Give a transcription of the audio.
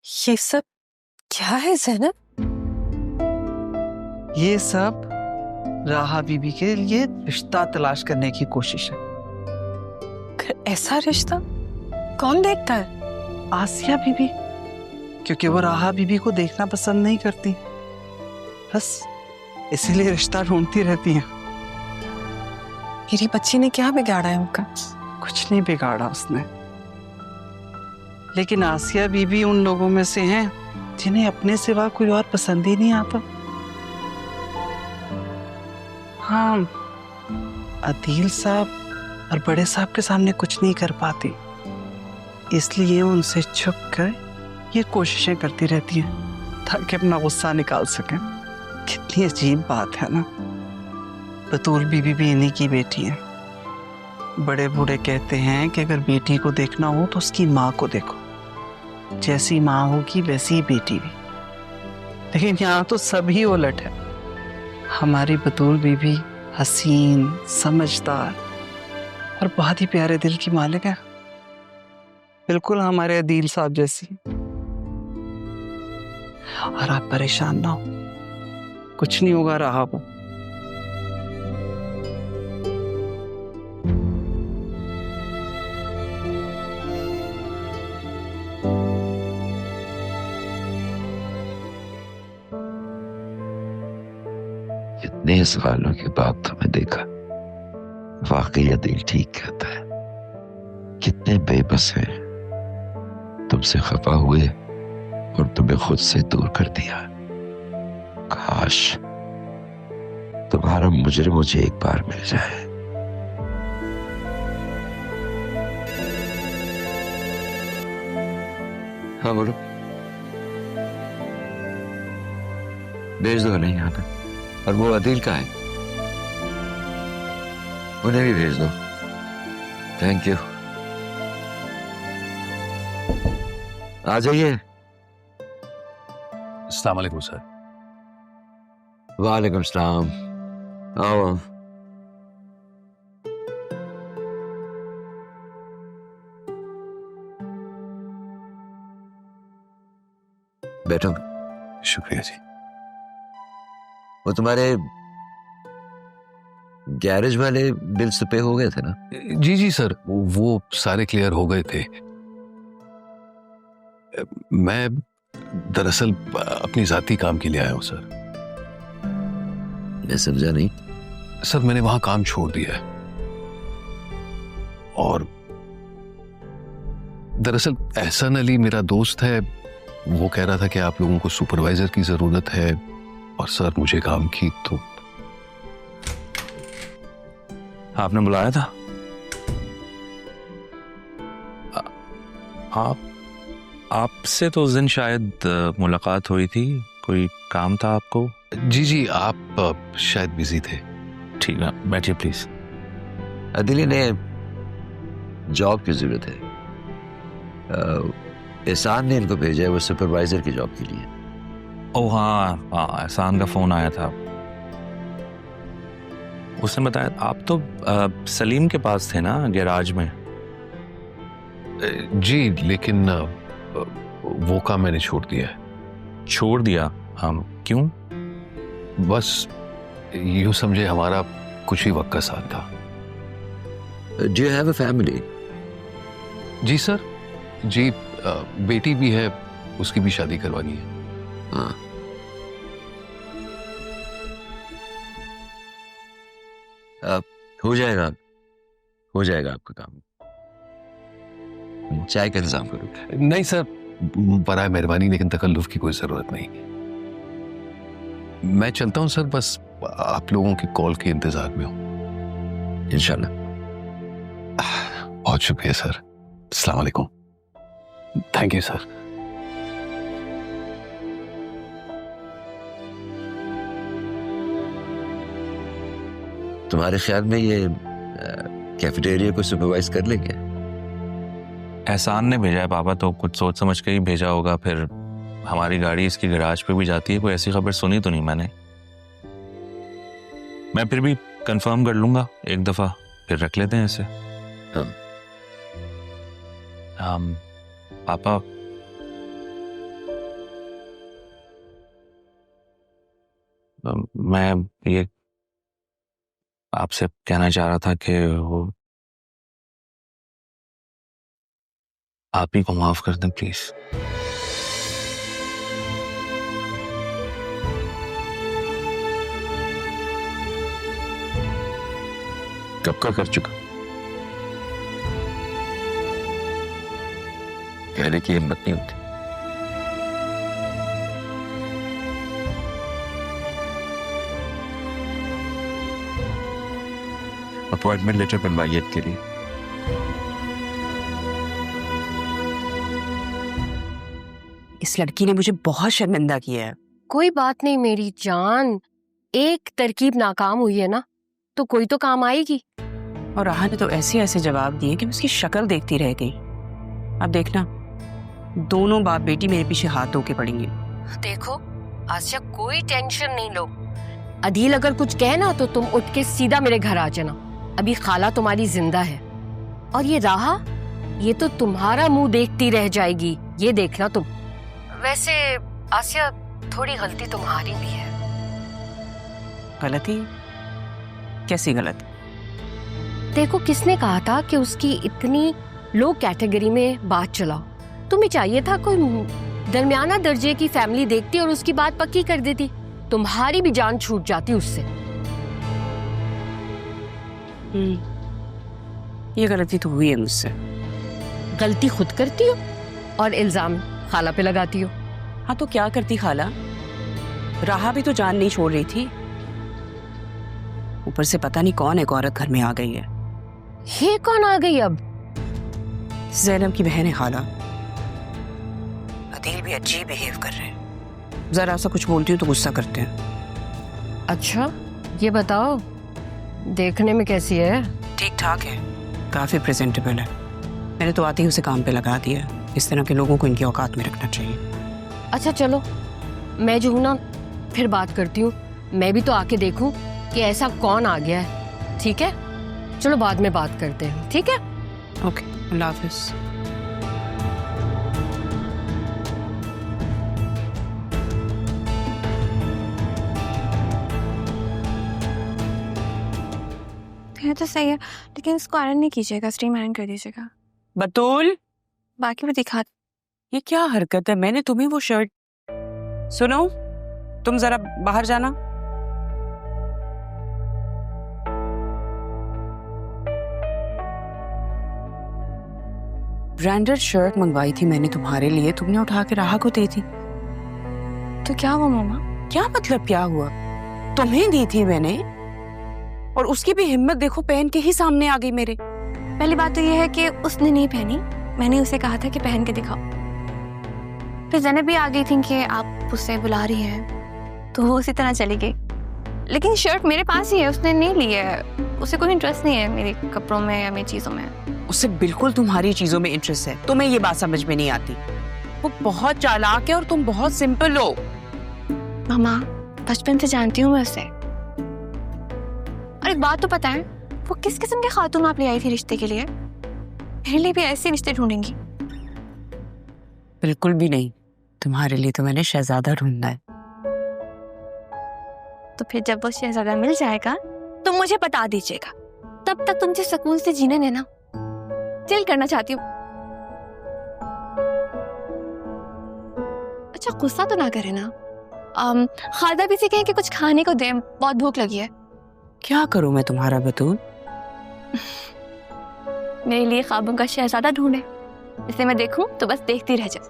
ये सब क्या है ज़ैनब? ये सब राहा बीबी के लिए रिश्ता तलाश करने की कोशिश है। ऐसा रिश्ता कौन देखता है? आसिया बीबी, क्योंकि वो राहा बीबी को देखना पसंद नहीं करती, बस इसीलिए रिश्ता ढूंढती रहती हैं। मेरी बच्ची ने क्या बिगाड़ा है उनका? कुछ नहीं बिगाड़ा उसने, लेकिन आसिया बीबी उन लोगों में से हैं जिन्हें अपने सिवा कोई और पसंद ही नहीं आता। हाँ, अदील साहब और बड़े साहब के सामने कुछ नहीं कर पाती, इसलिए उनसे छुप कर ये कोशिशें करती रहती हैं ताकि अपना गुस्सा निकाल सकें। कितनी अजीब बात है ना। बतूल बीबी भी इन्हीं की बेटी है। बड़े बूढ़े कहते हैं कि अगर बेटी को देखना हो तो उसकी माँ को देखो, जैसी माँ होगी वैसी ही बेटी भी। लेकिन यहाँ तो सभी उलट है। हमारी बतूल बीबी हसीन, समझदार और बहुत ही प्यारे दिल की मालिक है, बिल्कुल हमारे अदील साहब जैसी। और आप परेशान ना हो, कुछ नहीं होगा राहा को। इतने सवालों के बाद तुम्हें देखा, वाकई अदील ठीक कहता है। कितने बेबस हैं, तुमसे खफा हुए और तुम्हें खुद से दूर कर दिया। काश तुम्हारा मुजरिम मुझे एक बार मिल जाए। हाँ बोलो। भेज दो नहीं यहाँ पे। और वो अदील का है, उन्हें भी भेज दो। Thank you. आ जाइए। अस्सलाम वालेकुम सर। वालेकुम सलाम। आओ। बैठो। शुक्रिया जी। वो तुम्हारे गैरेज वाले बिल्स पे हो गए थे ना? जी जी सर, वो सारे क्लियर हो गए थे। मैं दरअसल अपनी जाती काम के लिए आया हूँ सर। मैं समझा नहीं। सर मैंने वहां काम छोड़ दिया है, और दरअसल एहसन अली मेरा दोस्त है, वो कह रहा था कि आप लोगों को सुपरवाइजर की जरूरत है, और सर मुझे काम की तो। आपने बुलाया था? आपसे तो उस दिन शायद मुलाकात हुई थी, कोई काम था आपको? जी जी, आप शायद बिजी थे। ठीक है, बैठिए प्लीज। अदील ने जॉब की जरूरत है। एहसान ने इनको भेजा है वो सुपरवाइजर की जॉब के लिए। ओह हाँ हाँ, एहसान का फोन आया था। उसने बताया आप तो सलीम के पास थे ना, गैराज में? जी, लेकिन वो काम मैंने छोड़ दिया है। छोड़ दिया? हम क्यों? बस यूं समझे हमारा कुछ ही वक्त का साथ था। Do you have a family? जी सर, जी बेटी भी है, उसकी भी शादी करवानी है। हाँ। हो जाएगा, हो जाएगा आपका काम। चाय का इंतजाम करो। नहीं सर, बराए मेहरबानी, लेकिन तकल्लुफ की कोई जरूरत नहीं। मैं चलता हूं सर, बस आप लोगों की कॉल के इंतजार में हूं। इंशाल्लाह। बहुत शुक्रिया सर। अस्सलाम वालेकुम। Thank you sir. तुम्हारे ख्याल में ये कैफेटेरिया को सुपरवाइज कर लेंगे? एहसान ने भेजा है पापा, तो कुछ सोच समझ के ही भेजा होगा। फिर हमारी गाड़ी इसकी गैराज पे भी जाती है, कोई ऐसी खबर सुनी तो नहीं मैंने। मैं फिर भी कंफर्म कर लूंगा एक दफा, फिर रख लेते हैं इसे। पापा मैं ये आपसे कहना चाह रहा था कि वो आप ही को माफ कर दें प्लीज। कब का कर चुका, कहने की हिम्मत नहीं होती। अपॉइंटमेंट लेटर बनवाइए के लिए। इस लड़की ने मुझे बहुत शर्मिंदा किया है। कोई बात नहीं मेरी जान, एक तरकीब नाकाम हुई है ना तो कोई तो काम आएगी। और राहा ने तो ऐसे ऐसे जवाब दिए कि मैं उसकी शक्ल देखती रह गई। अब देखना, दोनों बाप बेटी मेरे पीछे हाथ धो के पड़ेंगे। देखो आसिया, कोई टेंशन नहीं लो। अदील अगर कुछ कहे ना तो तुम उठ के सीधा मेरे घर आ जाना। अभी खाला तुम्हारी जिंदा है। और ये राहा, ये तो तुम्हारा मुंह देखती रह जाएगी, ये देखना तुम। वैसे आसिया, थोड़ी गलती तुम्हारी भी है। गलती? कैसी गलती? देखो, किसने कहा था कि उसकी इतनी लो कैटेगरी में बात चलाओ? तुम्हें चाहिए था कोई दरमियाना दर्जे की फैमिली देखती और उसकी बात पक्की कर देती। तुम्हारी भी जान छूट जाती उससे। ये गलती तो हुई है मुझसे। गलती खुद करती हो और इल्जाम खाला पे लगाती हो। हाँ तो क्या करती खाला? राहा भी तो जान नहीं छोड़ रही थी। ऊपर से पता नहीं कौन एक औरत घर में आ गई है। ये कौन आ गई अब? ज़ैनब की बहन है खाला। अदील भी अजीब बिहेव कर रहे हैं। जरा सा कुछ बोलती हूँ तो गुस्सा करते हैं। अच्छा, ये बताओ देखने में कैसी है? ठीक ठाक है, काफी प्रेजेंटेबल है। मैंने तो आते ही उसे काम पे लगा दिया। इस तरह के लोगों को इनकी औकात में रखना चाहिए। अच्छा चलो, मैं जो हूं ना फिर बात करती हूँ। मैं भी तो आके देखूं कि ऐसा कौन आ गया है। ठीक है, चलो बाद में बात करते हैं। ठीक है, ओके, अल्लाह हाफिज। है तो सही है, लेकिन इसको आयरन नहीं कीजिएगा, स्टीम आयरन कर दीजिएगा। बतूल, बाकी भी दिखा। ये क्या हरकत है? मैंने तुम्हें वो शर्ट... सुनो, तुम जरा बाहर जाना। ब्रांडेड शर्ट मंगवाई थी मैंने तुम्हारे लिए, तुमने उठा के राहा को दे दी। तो क्या हुआ मामा? क्या मतलब क्या हुआ? तुम्हें दी थी मैंने, और उसकी भी हिम्मत देखो, पहन के ही सामने आ गई मेरे। पहली बात तो ये है कि उसने नहीं पहनी, मैंने उसे कहा था कि पहन के दिखाओ। फिर ज़ैनब भी आ गई थी कि आप उससे बुला रही हैं, तो वो उसी तरह चली गई। लेकिन शर्ट मेरे पास ही है, उसने नहीं ली है। उसे कोई इंटरेस्ट नहीं है मेरे कपड़ों में या मेरी चीज़ों में। उसे बिल्कुल तुम्हारी चीजों में इंटरेस्ट है। तुम्हें ये बात समझ में नहीं आती। वो बहुत चालाक है और तुम बहुत सिंपल हो। मामा, बचपन से जानती हूँ मैं उसे। और एक बात तो पता है, वो किस किस्म के खातून आप ले आई थी रिश्ते के लिए? मेरे लिए भी ऐसे रिश्ते ढूंढेंगी? बिल्कुल भी नहीं, तुम्हारे लिए तो मैंने शहजादा ढूंढना है। तो फिर जब वो शहजादा मिल जाएगा तो मुझे बता दीजिएगा। तब तक तुमसे सुकून से जीने देना, चिल करना चाहती हूँ। अच्छा, गुस्सा तो ना करे ना। खादा भी से कहें कि कुछ खाने को दें, बहुत भूख लगी है। क्या करूं मैं तुम्हारा बतूल? मेरे लिए ख्वाबों का शहजादा ढूंढे, इसे मैं देखूं तो बस देखती रह जाऊं।